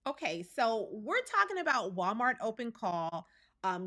Okay, so we're talking about Walmart open call,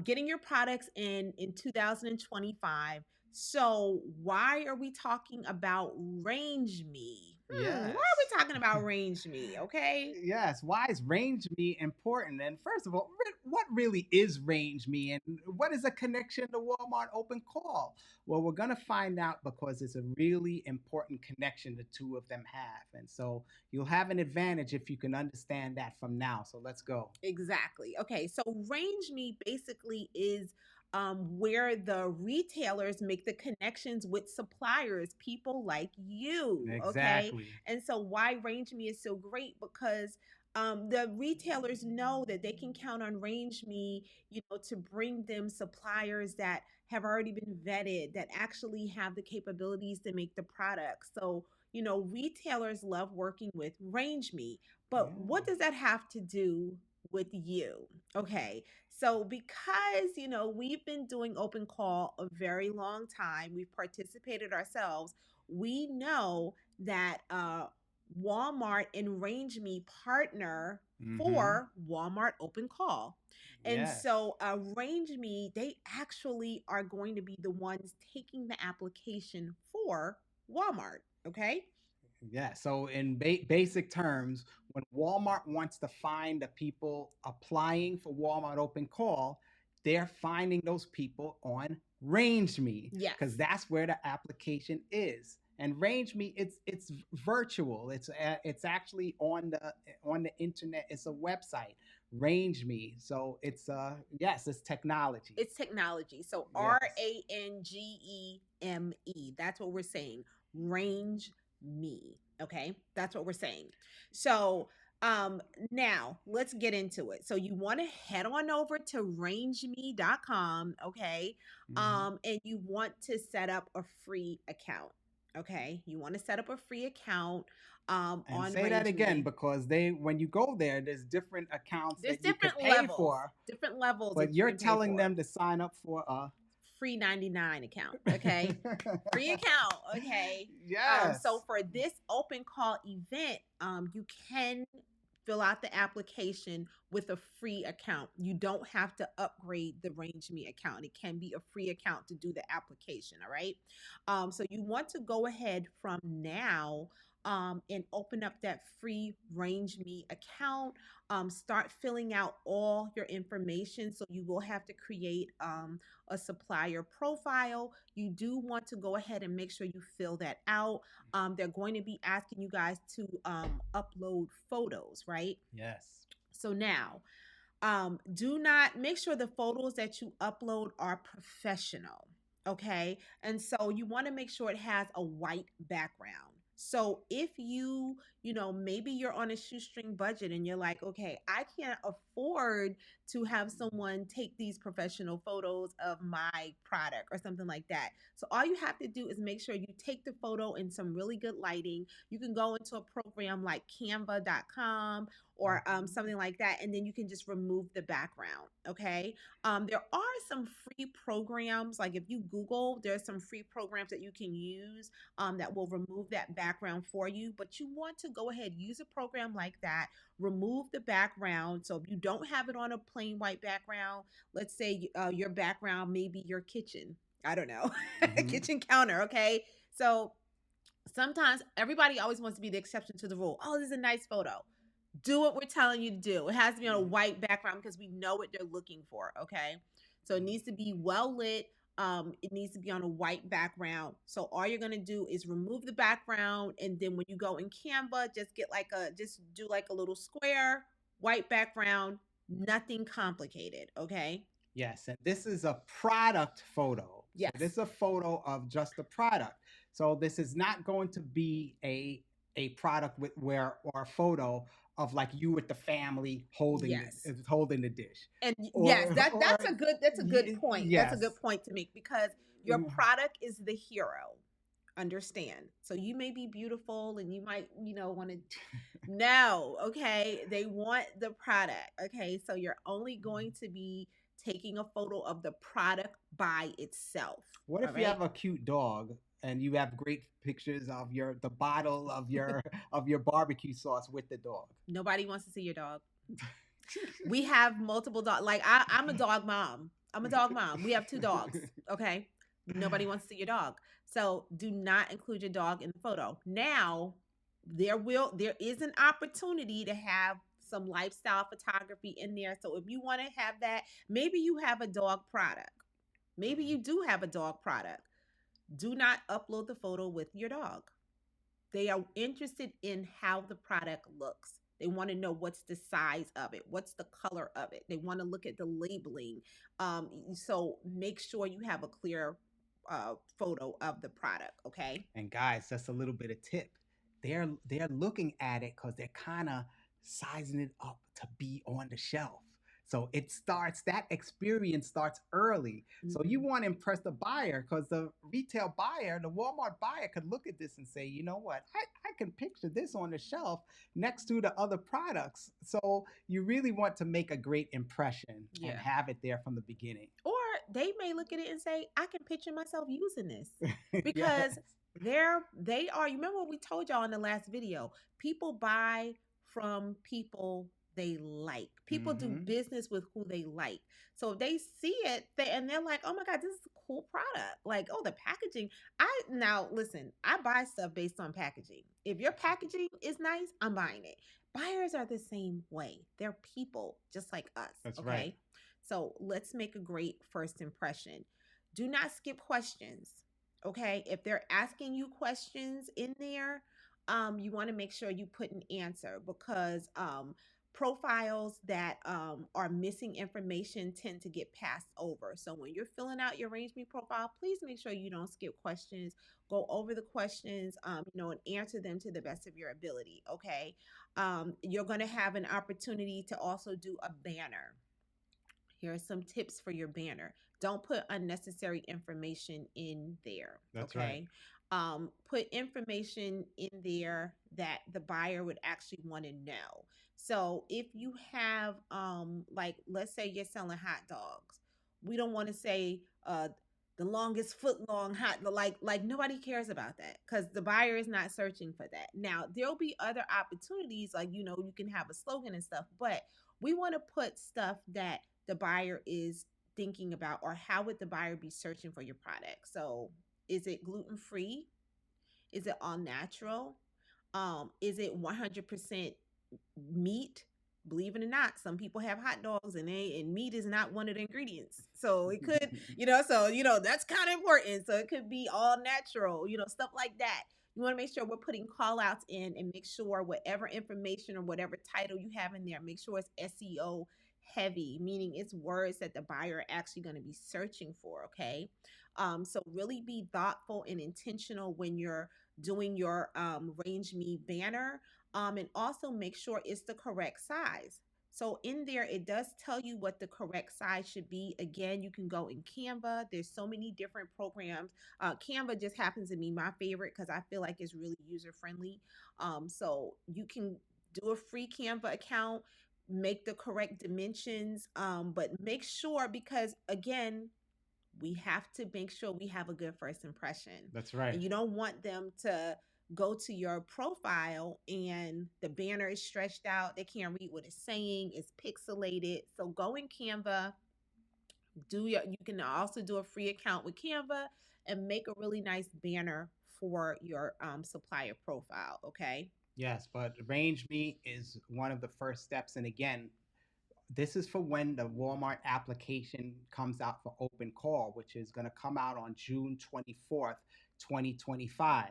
getting your products in 2025. So why are we talking about Range Me? Why are Yes. we talking about Range Me? Okay. Yes. Why is range me important? And first of all, what really is range me and what is a connection to Walmart open call? Well, we're going to find out because it's a really important connection the two of them have. And so you'll have an advantage if you can understand that from now. So let's go. Exactly. Okay, so Range Me basically is where the retailers make the connections with suppliers, people like you. Okay, Exactly. and so why Range Me is so great because the retailers know that they can count on Range Me, to bring them suppliers that have already been vetted, that actually have the capabilities to make the product. So retailers love working with Range Me. But what Yeah. does that have to do with you? Okay. So because, we've been doing open call a very long time, we've participated ourselves, we know that Walmart and Range Me partner Mm-hmm. for Walmart open call. And Yes. so Range Me, they actually are going to be the ones taking the application for Walmart. Okay. Yeah. So, in basic terms, when Walmart wants to find the people applying for Walmart Open Call, they're finding those people on RangeMe because Yes. that's where the application is. And RangeMe, it's virtual. It's actually on the internet. It's a website, RangeMe. So it's yes, it's technology. It's technology. So Yes. RangeMe. That's what we're saying. Range me. Okay. That's what we're saying. So um now let's get into it. So you want to head on over to rangeme.com, okay? Hmm. And you want to set up a free account. Okay. You want to set up a free account And on say that again RangeMe. because when you go there, there's different accounts There's that you could different pay levels, for, different levels but that you you're can pay telling for. them to sign up for a Free 99 account, okay? Free account, okay? So yes. for this open call event, you can fill out the application with a free account. You don't have to upgrade the RangeMe account. It can be a free account to do the application, all right? So you want to go ahead from now and open up that free RangeMe account. Start filling out all your information. So you will have to create a supplier profile. You do want to go ahead and make sure you fill that out. They're going to be asking you guys to upload photos, right? Yes. So now, do not make sure the photos that you upload are professional. Okay. And so you want to make sure it has a white background. So if maybe you're on a shoestring budget and you're like, okay, I can't afford to have someone take these professional photos of my product or something like that. So all you have to do is make sure you take the photo in some really good lighting. You can go into a program like canva.com or Mhm. something like that, and then you can just remove the background. Okay. There are some free programs, like if you Google, there's some free programs that you can use that will remove that background for you. But you want to go ahead, use a program like that, remove the background. So if you don't have it on a plain white background, let's say your background may be your kitchen. I don't know, Mhm. kitchen counter. Okay. So sometimes everybody always wants to be the exception to the rule. Oh, this is a nice photo. Do what we're telling you to do. It has to be on a white background because we know what they're looking for. Okay. So it needs to be well lit. It needs to be on a white background. So all you're gonna do is remove the background, and then when you go in Canva, just do like a little square, white background, nothing complicated. Okay. Yes, and this is a product photo. So this Yes. is a photo of just the product. So this is not going to be a product with where or a photo of like you with the family Yes. holding the dish. And yes, Or that's a good point. That's a good yes. point to make because your product is the hero. Understand. So you may be beautiful and you might, want to no, okay? They want the product. Okay? So you're only going to be taking a photo of the product by itself. What All if you right? have a cute dog and you have great pictures of the bottle of your of your barbecue sauce with the dog? Nobody wants to see your dog. We have multiple dogs. Like I'm a dog mom. I'm a dog mom. We have two dogs. Okay. Nobody wants to see your dog. So do not include your dog in the photo. Now, there is an opportunity to have some lifestyle photography in there. So if you want to have that, maybe you have a dog product. Maybe you do have a dog product. Do not upload the photo with your dog. They are interested in how the product looks. They want to know what's the size of it, what's the color of it. They want to look at the labeling. So make sure you have a clear photo of the product. Okay. And guys, that's a little bit of tip. They're looking at it because they're kind of sizing it up to be on the shelf. So that experience starts early. So you Mhm. want to impress the buyer because the retail buyer, the Walmart buyer could look at this and say, you know what, I can picture this on the shelf next to the other products. So you really want to make a great impression and Yeah. have it there from the beginning. Or they may look at it and say, I can picture myself using this Yes. because they are, you remember what we told y'all in the last video? People buy from people they like. People do Hmm. business with who they like. So if they see it and they're like, oh my God, this is a cool product. Like, oh, the packaging. Now listen, I buy stuff based on packaging. If your packaging is nice, I'm buying it. Buyers are the same way. They're people just like us. That's right. Okay. So let's make a great first impression. Do not skip questions. Okay. If they're asking you questions in there, you want to make sure you put an answer because profiles that are missing information tend to get passed over. So when you're filling out your RangeMe profile, please make sure you don't skip questions. Go over the questions, and answer them to the best of your ability. Okay. You're going to have an opportunity to also do a banner. Here are some tips for your banner. Don't put unnecessary information in there. That's right. Okay. Put information in there that the buyer would actually want to know. So if you have, like, let's say you're selling hot dogs, we don't want to say, the longest foot long hot, like nobody cares about that because the buyer is not searching for that. Now there'll be other opportunities, like you can have a slogan and stuff, but we want to put stuff that the buyer is thinking about, or how would the buyer be searching for your product. So is it gluten free? Is it all natural? Is it 100% meat? Believe it or not, some people have hot dogs and meat is not one of the ingredients. So it could, that's kind of important. So it could be all natural, stuff like that. You want to make sure we're putting call outs in and make sure whatever information or whatever title you have in there, make sure it's SEO heavy, meaning it's words that the buyer are actually going to be searching for. Okay. So really be thoughtful and intentional when you're doing your Range Me banner, and also make sure it's the correct size. So in there, it does tell you what the correct size should be. Again, you can go in Canva. There's so many different programs. Canva just happens to be my favorite because I feel like it's really user friendly. So you can do a free Canva account, make the correct dimensions, but make sure, because again, we have to make sure we have a good first impression. That's right. And you don't want them to go to your profile and the banner is stretched out. They can't read what it's saying. It's pixelated. So go in Canva, you can also do a free account with Canva and make a really nice banner for your supplier profile. Okay. Yes, but Range Me is one of the first steps. And again, this is for when the Walmart application comes out for open call, which is going to come out on June 24th, 2025.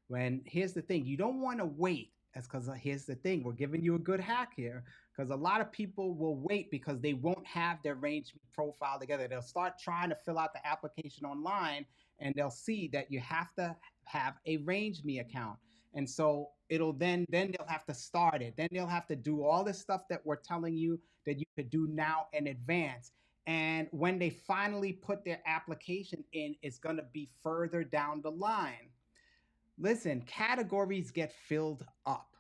When here's the thing, you don't want to wait. That's because here's the thing, we're giving you a good hack here because a lot of people will wait because they won't have their range profile together. They'll start trying to fill out the application online and they'll see that you have to have a range me account. And so it'll then they'll have to start it. Then they'll have to do all this stuff that we're telling you that you could do now in advance. And when they finally put their application in, it's going to be further down the line. Listen, categories get filled up.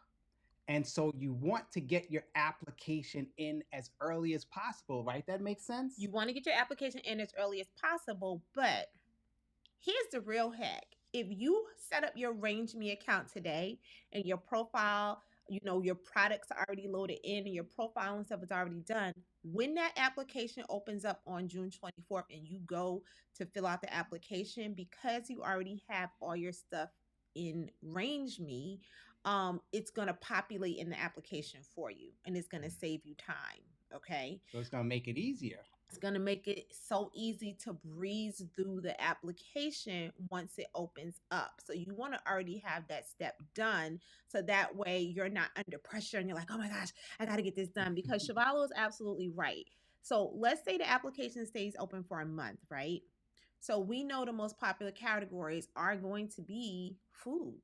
And so you want to get your application in as early as possible, right? That makes sense? You want to get your application in as early as possible, but here's the real hack. If you set up your Range Me account today and your profile your products are already loaded in and your profile and stuff is already done. When that application opens up on June 24th and you go to fill out the application, because you already have all your stuff in RangeMe, it's going to populate in the application for you and it's going to save you time. Okay. So it's going to make it easier. It's going to make it so easy to breeze through the application once it opens up. So you want to already have that step done so that way you're not under pressure and you're like, oh my gosh, I got to get this done. Because Shavalo is absolutely right. So let's say the application stays open for a month, right? So we know the most popular categories are going to be food.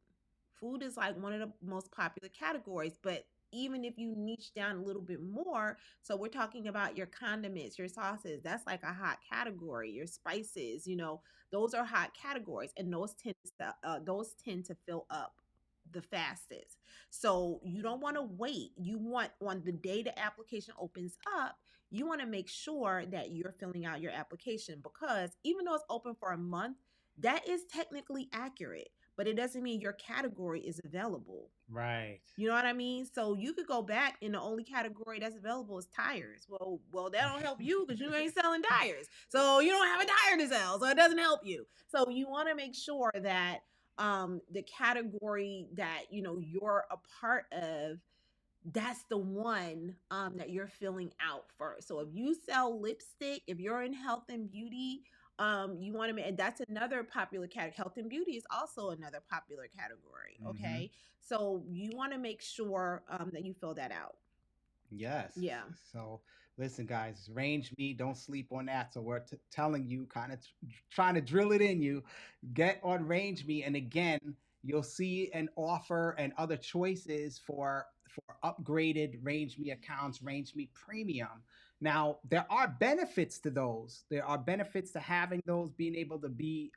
Food is like one of the most popular categories, but even if you niche down a little bit more, so we're talking about your condiments, your sauces, that's like a hot category. Your spices, those are hot categories, and those tend to fill up the fastest. So you don't want to wait. You want, on the day the application opens up, you want to make sure that you're filling out your application, because even though it's open for a month, that is technically accurate, but it doesn't mean your category is available. Right. You know what I mean? So you could go back and the only category that's available is tires. Well, that don't help you because you ain't selling tires. So you don't have a tire to sell. So it doesn't help you. So you want to make sure that the category that you're a part of, that's the one that you're filling out first. So if you sell lipstick, if you're in health and beauty, you want to make, and that's another popular category. Health and beauty is also another popular category. Mm-hmm. Okay, so you want to make sure that you fill that out. Yes. Yeah. So listen, guys, range me. Don't sleep on that. So we're telling you, kind of trying to drill it in you. Get on range me, and again, you'll see an offer and other choices for upgraded range me accounts, range me premium. Now there are benefits to those. There are benefits to having those, being able to be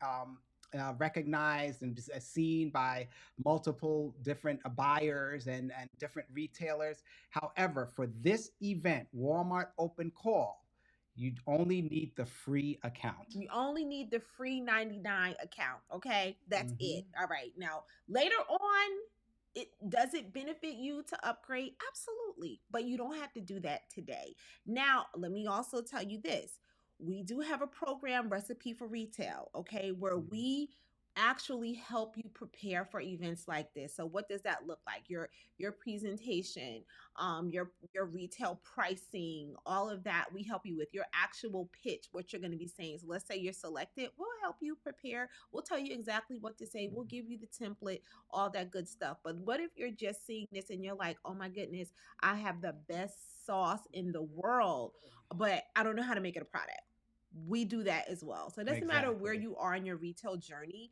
recognized and seen by multiple different buyers and different retailers. However, for this event, Walmart Open Call, you only need the free account. You only need the free 99 account. Okay, that's Mm-hmm. it. All right. Now, later on, it does it benefit you to upgrade? Absolutely. But you don't have to do that today. Now, let me also tell you this. We do have a program, Recipe for Retail, okay, where we actually help you prepare for events like this. So what does that look like? Your presentation, your retail pricing, all of that we help you with. Your actual pitch, what you're going to be saying. So let's say you're selected, we'll help you prepare. We'll tell you exactly what to say. We'll give you the template, all that good stuff. But what if you're just seeing this and you're like, oh my goodness, I have the best sauce in the world, but I don't know how to make it a product? We do that as well. So it doesn't matter where Exactly. you are in your retail journey.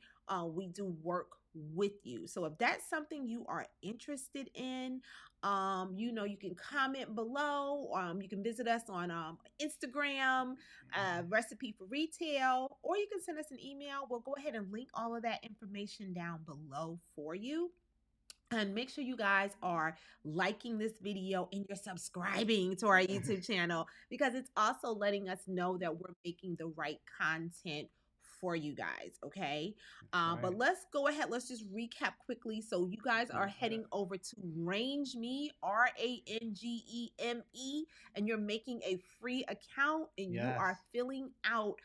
We do work with you. So if that's something you are interested in, you can comment below. You can visit us on Instagram, Recipe for Retail, or you can send us an email. We'll go ahead and link all of that information down below for you. And make sure you guys are liking this video and you're subscribing to our YouTube channel, because it's also letting us know that we're making the right content for you guys. Okay. That's But right. let's go ahead. Let's just recap quickly. So you guys are heading over to RangeMe, RangeMe, and you're making a free account and you Yes. are filling out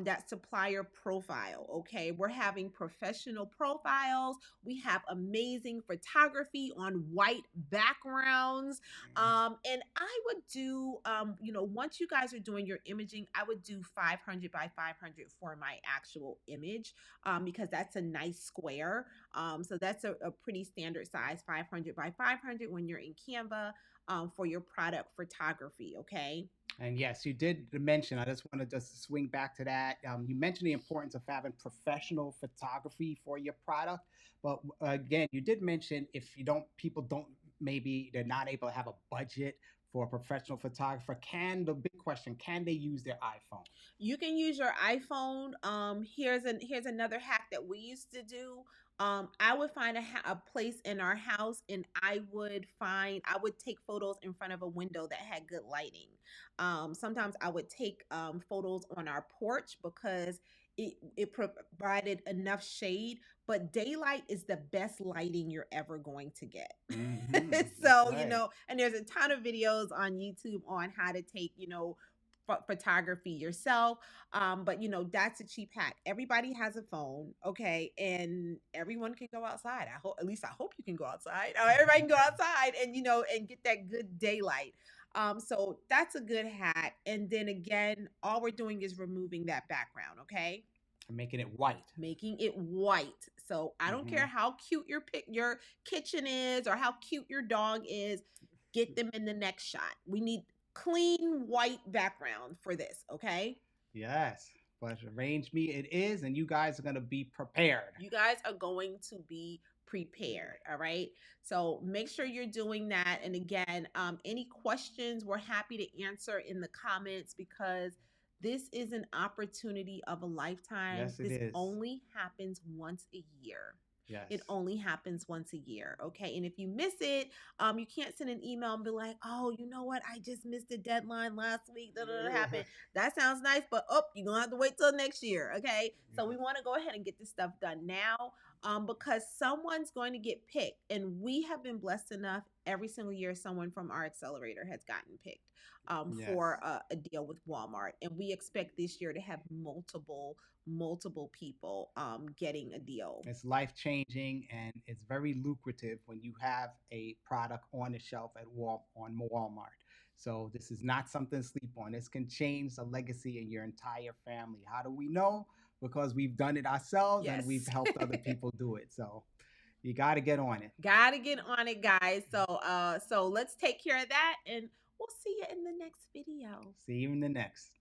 that supplier profile. Okay. We're having professional profiles. We have amazing photography on white backgrounds. And I would do, once you guys are doing your imaging, I would do 500 by 500 for my actual image, because that's a nice square. So that's a pretty standard size, 500 by 500 when you're in Canva, for your product photography. Okay. And yes, you did mention, I just want to just swing back to that. You mentioned the importance of having professional photography for your product. But again, you did mention if people don't, maybe they're not able to have a budget for a professional photographer. The big question, can they use their iPhone? You can use your iPhone. Here's another hack that we used to do. I would find a place in our house, and I would take photos in front of a window that had good lighting. Sometimes I would take photos on our porch, because it provided enough shade, but daylight is the best lighting you're ever going to get. That's So, right. and there's a ton of videos on YouTube on how to take, photography yourself. But that's a cheap hack. Everybody has a phone, okay, and everyone can go outside. I hope, at least I hope you can go outside. Everybody can go outside and and get that good daylight. So that's a good hack. And then again, all we're doing is removing that background, okay? I'm making it white. Making it white. So I don't Hmm. care how cute your kitchen is or how cute your dog is, get them in the next shot. We need clean white background for this, okay? Yes, but arrange me it is, and you guys are gonna be prepared. You guys are going to be prepared, all right? So make sure you're doing that. And again, any questions, we're happy to answer in the comments, because this is an opportunity of a lifetime. Yes, it This is. only happens once a year. It Yes. only happens once a year, okay? And if you miss it, you can't send an email and be like, "Oh, you know what? I just missed the deadline last week. Yeah. Happened." That sounds nice, but you're gonna have to wait till next year, okay? So we Yes. want to go ahead and get this stuff done now, because someone's going to get picked, and we have been blessed enough every single year someone from our accelerator has gotten picked Yes. for a deal with Walmart, and we expect this year to have multiple people getting a deal. It's life changing and it's very lucrative when you have a product on the shelf at on Walmart. So this is not something to sleep on. This can change the legacy in your entire family. How do we know? Because we've done it ourselves and we've Yes. helped other people do it. So you got to get on it. Gotta get on it, guys. So let's take care of that, and we'll see you in the next video. See you in the next.